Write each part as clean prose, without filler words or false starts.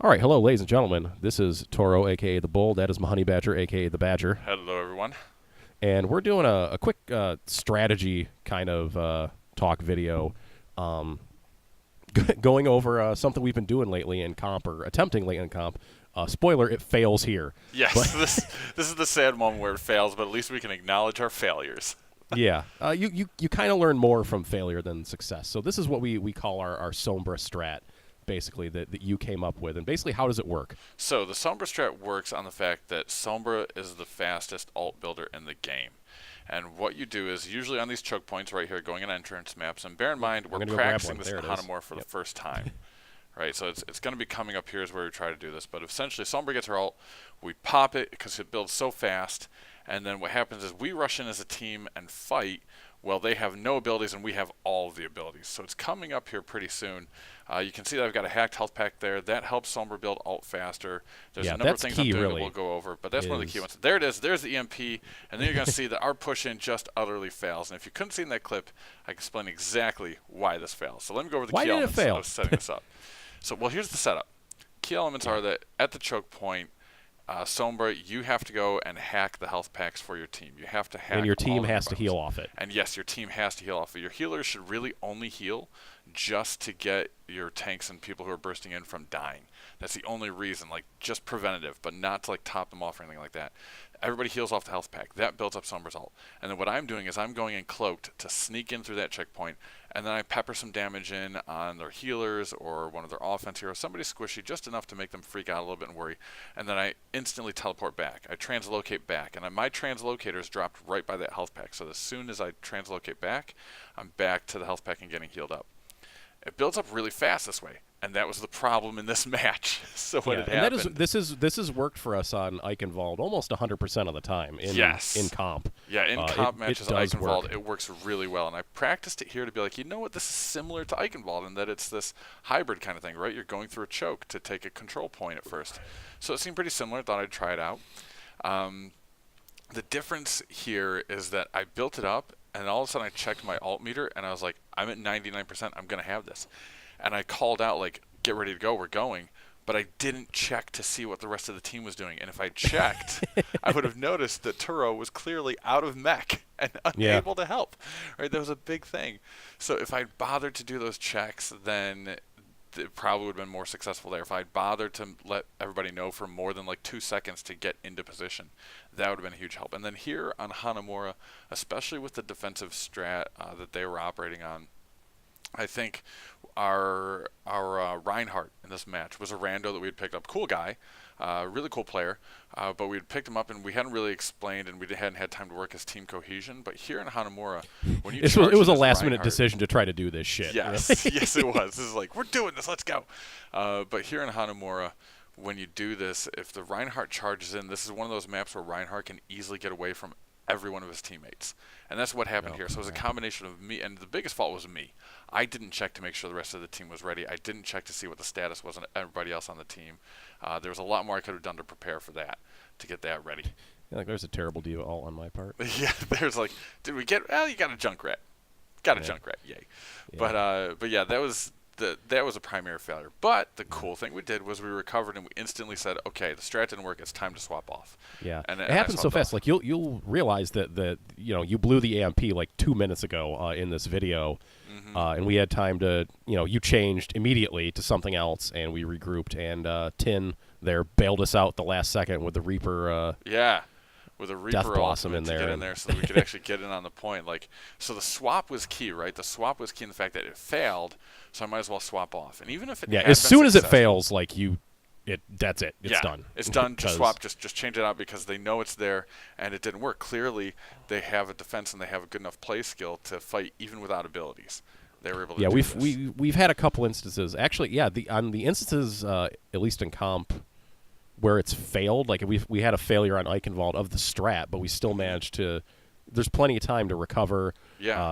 All right, hello, ladies and gentlemen. This is Toro, aka the Bull. That is my honey badger, aka the Badger, Hello, everyone. and we're doing a quick strategy kind of talk video, um, going over something we've been doing lately in comp or attempting lately in comp. Spoiler: it fails here. Yes, But this is the sad moment where it fails, but at least we can acknowledge our failures. yeah, you kind of learn more from failure than success. So this is what we call our Sombra strat, basically that you came up with, and basically how does it work? So the Sombra strat works on the fact that Sombra is the fastest alt builder in the game. And what you do is usually on these choke points right here, going in entrance maps, and bear in mind we're practicing this in Hanamura for the first time. Right, so it's going to be coming up here is where we try to do this. But essentially, Sombra gets her ult, we pop it because it builds so fast, and then what happens is we rush in as a team and fight. Well, they have no abilities and we have all of the abilities. So it's coming up here pretty soon. You can see that I've got a hacked health pack there. That helps Sombra build ult faster. There's a number of things I'm doing that we'll go over, but that's one of the key ones. There it is. There's the EMP, and then you're going to see that our push-in just utterly fails. And if you couldn't see in that clip, I can explain exactly why this fails. So let me go over the key elements of setting this up. So, well, here's the setup. Key elements are that at the choke point, Sombra, you have to go and hack the health packs for your team. You have to hack. And your team has to heal off it. And yes, your team has to heal off it. Your healers should really only heal just to get your tanks and people who are bursting in from dying. That's the only reason, like just preventative, but not to like top them off or anything like that. Everybody heals off the health pack. That builds up Sombra's ult. And then what I'm doing is I'm going in cloaked to sneak in through that checkpoint, and then I pepper some damage in on their healers or one of their offense heroes, somebody squishy, just enough to make them freak out a little bit and worry. And then I instantly teleport back. I translocate back, and my translocator is dropped right by that health pack. So as soon as I translocate back, I'm back to the health pack and getting healed up. It builds up really fast this way, and that was the problem in this match. So what had happened? And this has worked for us on Eichenwald almost 100% of the time in comp. Yeah, in comp matches Eichenwald, it works really well. And I practiced it here to be like, you know what, this is similar to Eichenwald in that it's this hybrid kind of thing, right? You're going through a choke to take a control point at first. So it seemed pretty similar. I thought I'd try it out. The difference here is that I built it up, and all of a sudden I checked my alt meter, and I was like, I'm at 99%, I'm going to have this. And I called out, like, get ready to go, we're going. But I didn't check to see what the rest of the team was doing. And if I checked, I would have noticed that Turo was clearly out of mech and unable to help. Right? That was a big thing. So if I'd bothered to do those checks, then it probably would have been more successful there. If I'd bothered to let everybody know for more than like 2 seconds to get into position, that would have been a huge help. And then here on Hanamura, especially with the defensive strat that they were operating on, I think our Reinhardt in this match was a rando that we had picked up. Cool guy, really cool player, but we had picked him up and we hadn't really explained and we hadn't had time to work as team cohesion. But here in Hanamura, when you it was a last-minute decision to try to do this shit. Yes, yes, it was. This is like, we're doing this, let's go. But here in Hanamura, when you do this, if the Reinhardt charges in, this is one of those maps where Reinhardt can easily get away from every one of his teammates. And that's what happened here. So it was a combination of me, and the biggest fault was me. I didn't check to make sure the rest of the team was ready. I didn't check to see what the status was on everybody else on the team. There was a lot more I could have done to prepare for that, to get that ready. Yeah, like there's a terrible deal all on my part. Yeah, there's like, did we get, well, you got a Junkrat. Got a Junkrat, yay. Yeah. But yeah, that was a primary failure. But the cool thing we did was we recovered and we instantly said, okay, the strat didn't work. It's time to swap off. Yeah, and it happens so fast. Like you'll realize that you blew the AMP like 2 minutes ago in this video, and we had time to you changed immediately to something else, and we regrouped. And Tin there bailed us out the last second with the Reaper. With a Reaper Death Blossom in to get in there so that we could actually get in on the point. So the swap was key, right? The swap was key in the fact that it failed, so I might as well swap off. And even if it as soon as it fails, like that's it. It's done. It's done. Just swap. Just change it out because they know it's there and it didn't work. Clearly, they have a defense and they have a good enough play skill to fight even without abilities. They were able to. Yeah, we've had a couple instances. Actually, on the instances, at least in comp, where it's failed, like we had a failure on Eichenwald of the strat, but we still managed to. There's plenty of time to recover,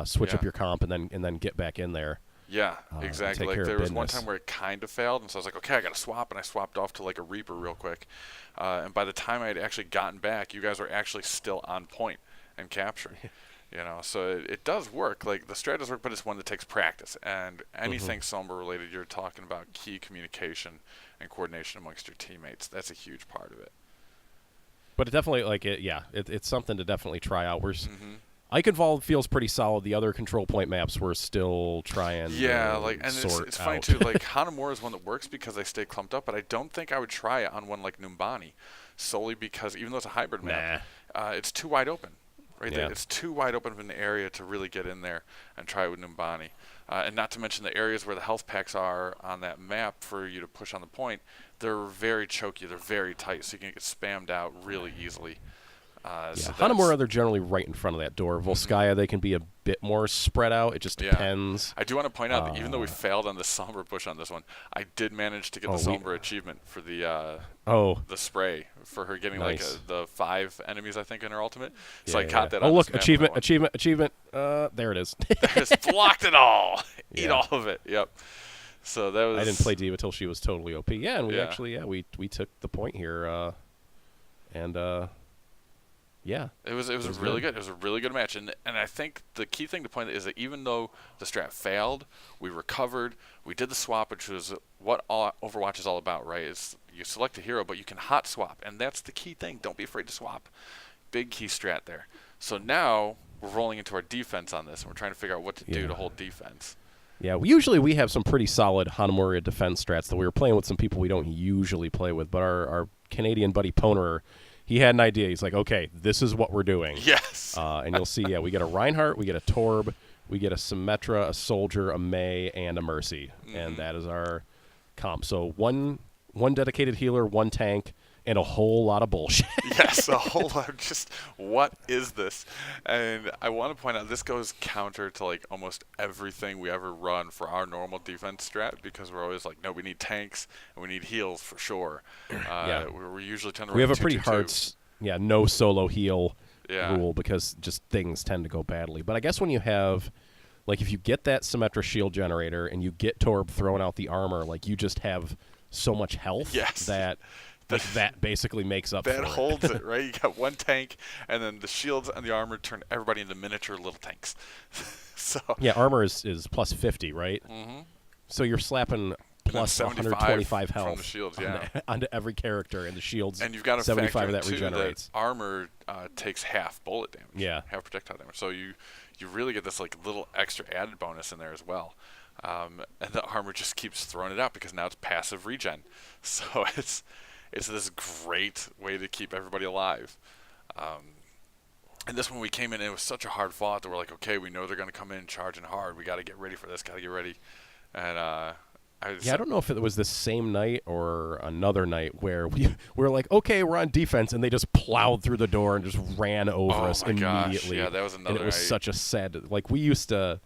switch up your comp, and then get back in there. Yeah, exactly. Like there was one time where it kind of failed, and so I was like, okay, I got to swap, and I swapped off to like a Reaper real quick. And by the time I had actually gotten back, you guys were actually still on point and capturing. You know, so it does work. Like, the strat does work, but it's one that takes practice. And anything Sombra related, you're talking about key communication and coordination amongst your teammates. That's a huge part of it. But it definitely, it's something to definitely try out. Eichenwald feels pretty solid. The other control point maps we're still trying and it's funny, too. Like, Hanamura is one that works because they stay clumped up, but I don't think I would try it on one like Numbani, solely because even though it's a hybrid map, it's too wide open. Right there, it's too wide open of an area to really get in there and try it with Numbani. And not to mention the areas where the health packs are on that map for you to push on the point, they're very choky, they're very tight, so you can get spammed out really easily. So Hanamura, they're generally right in front of that door. Volskaya, they can be a bit more spread out. It just depends. I do want to point out that even though we failed on the Sombra push on this one, I did manage to get the Sombra achievement for the spray, for her getting the 5 enemies, I think, in her ultimate. So I caught that on look, this achievement. There it is. There's blocked it all. Eat all of it. Yep. So that was... I didn't play D.Va till she was totally OP. Yeah, and we actually, we took the point here. Yeah, it was really good. It was a really good match, and I think the key thing to point out is that even though the strat failed, we recovered. We did the swap, which was what Overwatch is all about, right? Is you select a hero, but you can hot swap, and that's the key thing. Don't be afraid to swap. Big key strat there. So now we're rolling into our defense on this, and we're trying to figure out what to do to hold defense. Yeah, usually we have some pretty solid Hanamura defense strats that we were playing with some people we don't usually play with, but our Canadian buddy Poner, he had an idea. He's like, okay, this is what we're doing. Yes. And you'll see, we get a Reinhardt, we get a Torb, we get a Symmetra, a Soldier, a Mei, and a Mercy. And that is our comp. So one dedicated healer, one tank, and a whole lot of bullshit. Yes, a whole lot of just, what is this? And I want to point out, this goes counter to like almost everything we ever run for our normal defense strat, because we're always like, no, we need tanks and we need heals for sure. We usually tend to run we have a pretty hard, no solo heal rule, because just things tend to go badly. But I guess when you have, like, if you get that Symmetra shield generator and you get Torb throwing out the armor, like, you just have so much health that... that basically makes up for it. That holds it, right? You got one tank, and then the shields and the armor turn everybody into miniature little tanks. So armor is plus 50, right? So you're slapping plus 125 health from the shields, onto every character, and the shields, and you've got to 75 of that too, regenerates. That armor takes half bullet damage, half projectile damage. So you really get this like little extra added bonus in there as well. And the armor just keeps throwing it out because now it's passive regen. So it's this great way to keep everybody alive. And this one we came in, and it was such a hard fought that we're like, okay, we know they're going to come in charging hard. We got to get ready for this. Got to get ready. And I don't know if it was the same night or another night where we were like, okay, we're on defense, and they just plowed through the door and just ran over us immediately. Yeah, that was another. And it was such a sad. Like, we used to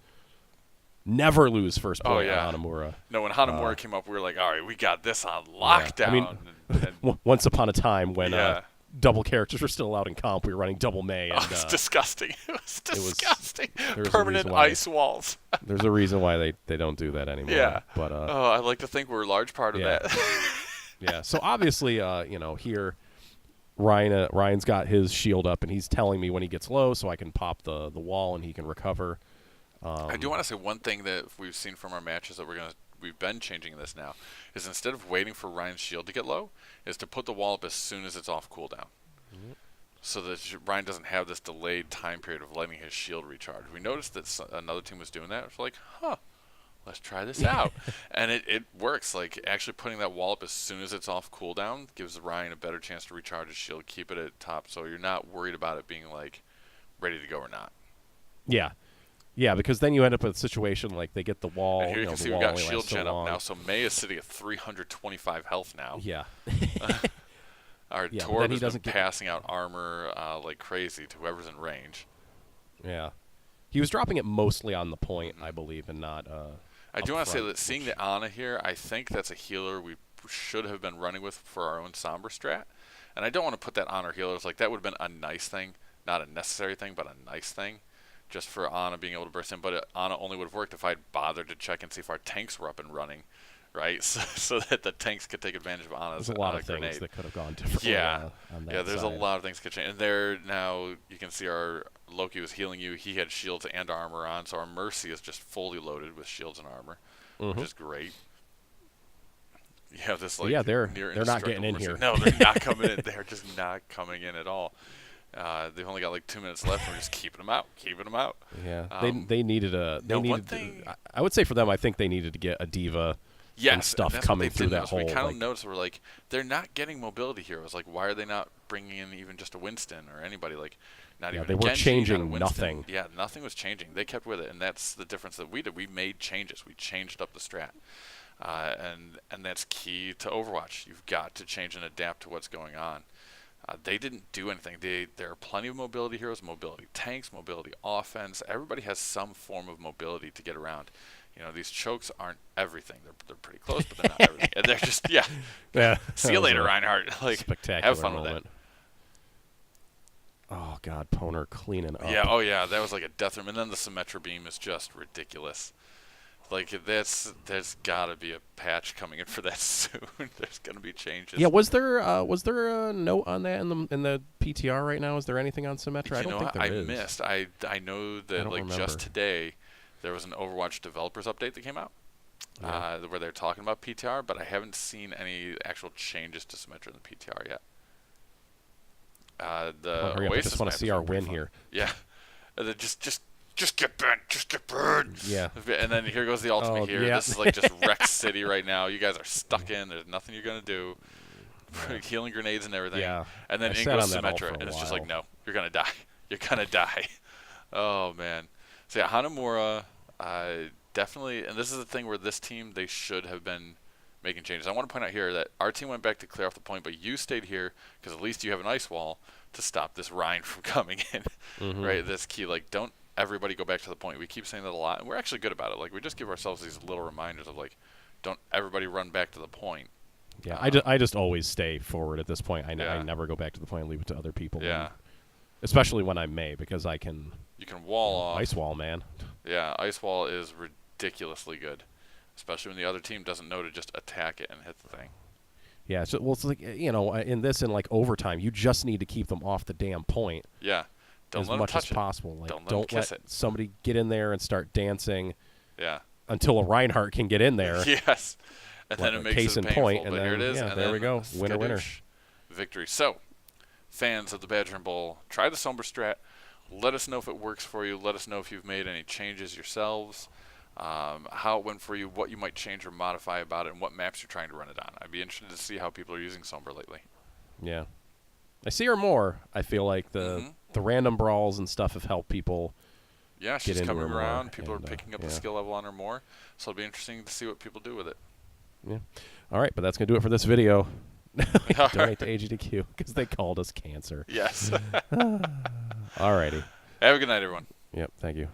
never lose first point on Hanamura. No, when Hanamura came up, we were like, all right, we got this on lockdown. I mean, once upon a time when double characters were still allowed in comp, we were running double Mei. And, it was disgusting. It was disgusting. Permanent ice walls. There's a reason why they don't do that anymore. Yeah. But I like to think we're a large part of that. Yeah. So obviously, here, Ryan's got his shield up, and he's telling me when he gets low, so I can pop the wall and he can recover. I do want to say one thing that we've seen from our matches that we've been changing this now, is instead of waiting for Ryan's shield to get low, is to put the wall up as soon as it's off cooldown. So that Ryan doesn't have this delayed time period of letting his shield recharge. We noticed that another team was doing that. It's like, let's try this out. And it works. Like, actually putting that wall up as soon as it's off cooldown gives Ryan a better chance to recharge his shield, keep it at top, so you're not worried about it being, like, ready to go or not. Yeah. Yeah, because then you end up with a situation like they get the wall. And here you can see we've got shield gen up now, so Mei is sitting at 325 health now. Yeah. Our Torb has been passing out armor like crazy to whoever's in range. Yeah. He was dropping it mostly on the point, I believe, and not I do want to say that seeing the Ana here, I think that's a healer we should have been running with for our own Sombra strat. And I don't want to put that on our healers. Like, that would have been a nice thing. Not a necessary thing, but a nice thing. Just for Ana being able to burst in, but Ana only would have worked if I'd bothered to check and see if our tanks were up and running right? So that the tanks could take advantage of Ana's There's a lot of grenade. things that could have gone differently. Yeah, on that yeah. There's side. a lot of things could change. And there now you can see our Loki was healing you. He had shields and armor on, so our Mercy is just fully loaded with shields and armor, which is great. You have this like they're not getting in Mercy. here. No, they're not coming in. They're just not coming in at all. They've only got like 2 minutes left. We're just keeping them out. Yeah, they needed a. I would say for them, I think they needed to get a diva. And stuff coming through that hole. We kind of noticed we're like, they're not getting mobility heroes. Like, why are they not bringing in even just a Winston or anybody? Like, not even. They a were Genji, changing nothing. Yeah, nothing was changing. They kept with it, and that's the difference that we did. We made changes. We changed up the strat, and that's key to Overwatch. You've got to change and adapt to what's going on. They didn't do anything. There are plenty of mobility heroes, mobility tanks, mobility offense. Everybody has some form of mobility to get around. You know, these chokes aren't everything. They're pretty close, but they're not everything. And they're just, see you later, Reinhardt. Like, spectacular have fun moment. with that. Oh, God, Poner cleaning up. Yeah, oh, yeah, that was like a death room. And then the Symmetra beam is just ridiculous. Like, there's got to be a patch coming in for that soon. There's going to be changes. Yeah, was there a note on that in the PTR right now? Is there anything on Symmetra? I don't think there is. I missed. I know that, like, remember. Just today, there was an Overwatch developers update that came out where they're talking about PTR, but I haven't seen any actual changes to Symmetra in the PTR yet. I just want to see our win here. Yeah. Just get burned. Just get burned. Yeah. And then here goes the ultimate here. Yeah. This is like just Rex City right now. You guys are stuck in. There's nothing you're going to do. Healing grenades and everything. Yeah. And then in goes Symmetra. And it's just like, no, you're going to die. You're going to die. Oh, man. So, yeah, Hanamura definitely, and this is the thing where this team, they should have been making changes. I want to point out here that our team went back to clear off the point, but you stayed here because at least you have an ice wall to stop this Rhine from coming in, right? That's key. Like, don't everybody go back to the point. We keep saying that a lot, and we're actually good about it. Like, we just give ourselves these little reminders of, like, don't everybody run back to the point. Yeah, I just always stay forward at this point. I never go back to the point and leave it to other people. Yeah. Especially when I'm May, because I can... You can wall off. Ice wall, man. Yeah, ice wall is ridiculously good. Especially when the other team doesn't know to just attack it and hit the thing. Yeah, so, well, it's like, you know, in like, overtime, you just need to keep them off the damn point. Yeah. Don't as let much them touch as possible. Like, don't let somebody get in there and start dancing. Yeah. Until a Reinhardt can get in there. Yes. And then it makes case it in painful. point, but and here then, it is. yeah, and there we go. Winner. Victory. So, fans of the Badger and Bull, try the Sombra strat. Let us know if it works for you. Let us know if you've made any changes yourselves, how it went for you, what you might change or modify about it, and what maps you're trying to run it on. I'd be interested to see how people are using Sombra lately. Yeah. I see her more. I feel like the random brawls and stuff have helped people. Yeah, she's coming around. More, people are picking up the skill level on her more. So it'll be interesting to see what people do with it. Yeah. All right, but that's going to do it for this video. Donate to AGDQ because they called us cancer. Yes. All righty. Have a good night, everyone. Yep, thank you.